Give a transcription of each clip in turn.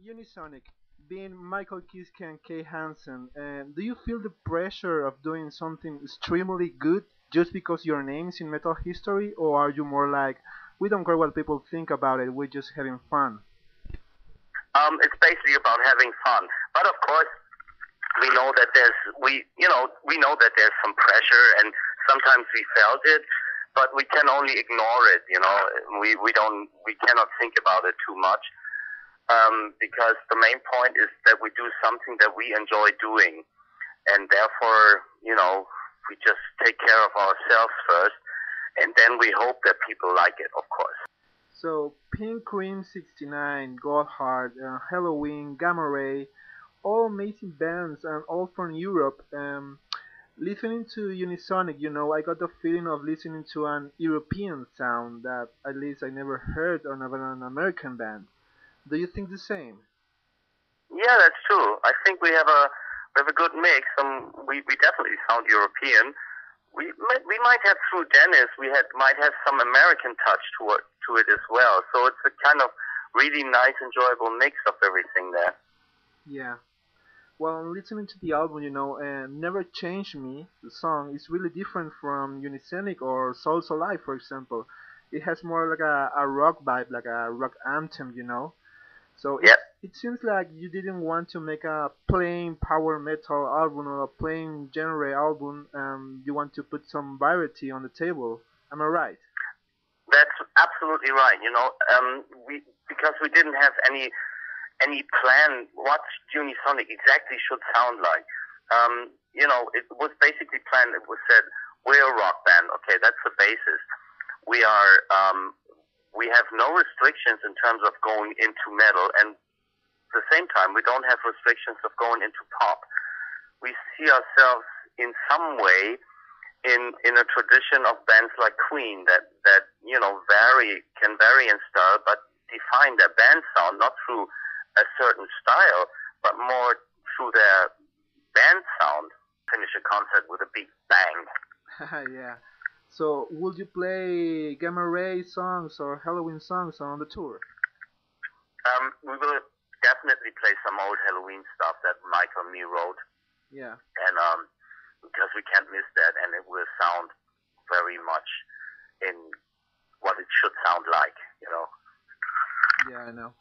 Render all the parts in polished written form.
Unisonic, being Michael Kiske and Kay Hansen, do you feel the pressure of doing something extremely good just because your name's in metal history, or are you more like, we don't care what people think about it, we're just having fun? It's basically about having fun. But of course, we know that we know that there's some pressure, and sometimes we felt it, but we can only ignore it. We cannot think about it too much, because the main point is that we do something that we enjoy doing, and therefore, we just take care of ourselves first, and then we hope that people like it, of course. So, Pink Cream 69, Goldheart, Halloween, Gamma Ray, all amazing bands and all from Europe. Listening to Unisonic, I got the feeling of listening to an European sound that at least I never heard on an American band. Do you think the same? Yeah, that's true. I think we have a good mix. We definitely sound European. We might have through Dennis might have some American touch to it as well. So it's a kind of really nice, enjoyable mix of everything there. Yeah. Well, listening to the album, Never Change Me, the song, is really different from Unisonic or Souls Alive, for example. It has more like a rock vibe, like a rock anthem. So Yeah, it seems like you didn't want to make a plain power metal album or a plain genre album. You want to put some variety on the table. Am I right? that's absolutely right. We because we didn't have any plan what Unisonic exactly should sound like. It was basically planned. It was said, we're a rock band. Okay, that's the basis. We are. We have no restrictions in terms of going into metal, and at the same time, we don't have restrictions of going into pop. We see ourselves in some way in a tradition of bands like Queen that vary in style, but define their band sound not through a certain style, but more through their band sound. Finish a concert with a big bang. Yeah. So, would you play Gamma Ray songs or Halloween songs on the tour? We will definitely play some old Halloween stuff that Michael and me wrote, Yeah. and because we can't miss that, and it will sound very much in what it should sound like. Yeah, I know.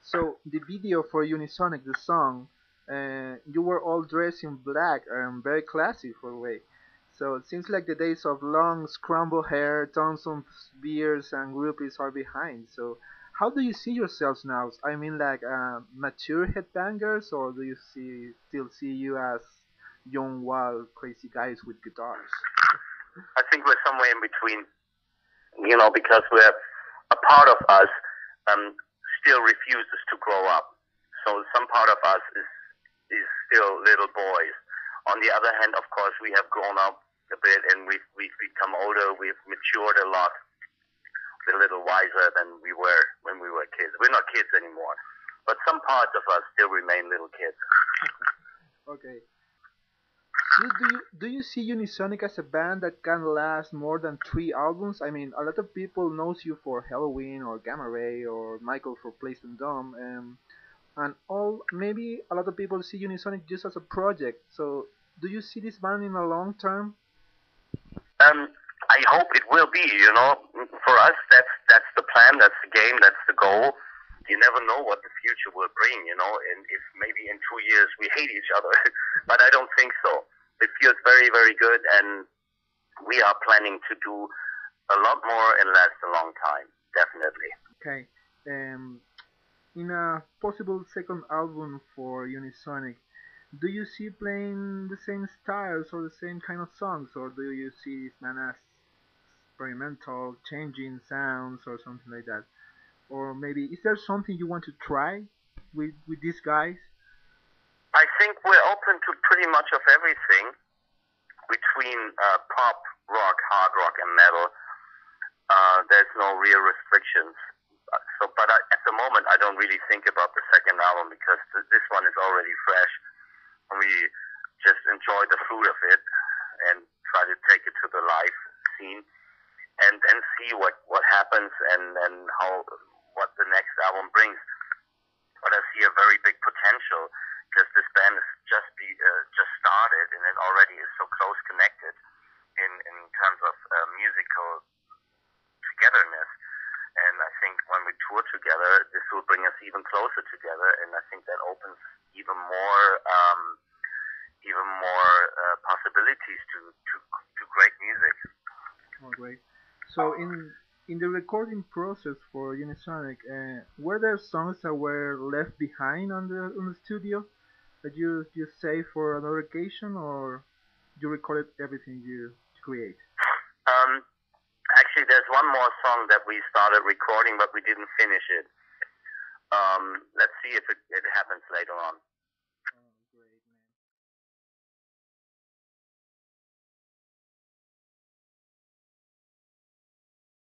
So, the video for Unisonic, the song, you were all dressed in black and very classy for a way. So it seems like the days of long scrambled hair, tons of beers, and groupies are behind. So how do you see yourselves now? I mean, like mature headbangers, or do you still see you as young, wild, crazy guys with guitars? I think we're somewhere in between, because we're a part of us um, still refuses to grow up. So some part of us is still little boys. On the other hand, of course, we have grown up a bit, and we've become older. We've matured a lot. We're a little wiser than we were when we were kids. We're not kids anymore, but some parts of us still remain little kids. Okay. So do you see Unisonic as a band that can last more than 3 albums? I mean, a lot of people knows you for Halloween or Gamma Ray or Michael for Placement Dome, and all maybe a lot of people see Unisonic just as a project. So do you see this band in the long term? Um, I hope it will be. For us, that's the plan, that's the game, that's the goal. You never know what the future will bring. And if maybe in 2 years we hate each other, but I don't think so. It feels very, very good, and we are planning to do a lot more and last a long time, definitely. Okay. Um, in a possible second album for Unisonic, do you see playing the same styles or the same kind of songs, or do you see this man as experimental, changing sounds or something like that? Or maybe is there something you want to try with these guys? I think we're open to pretty much of everything between pop, rock, hard rock, and metal. There's no real restrictions. At the moment, I don't really think about the second album because this one is already fresh. We just enjoy the fruit of it and try to take it to the live scene and see what happens and how what the next album brings. But I see a very when we tour together, this will bring us even closer together, and I think that opens even more possibilities to great music. Oh, great. So in the recording process for Unisonic, were there songs that were left behind on the studio that you saved for another occasion, or you recorded everything you create? Um, Actually, there's one more song that we started recording, but we didn't finish it. Let's see if it happens later on.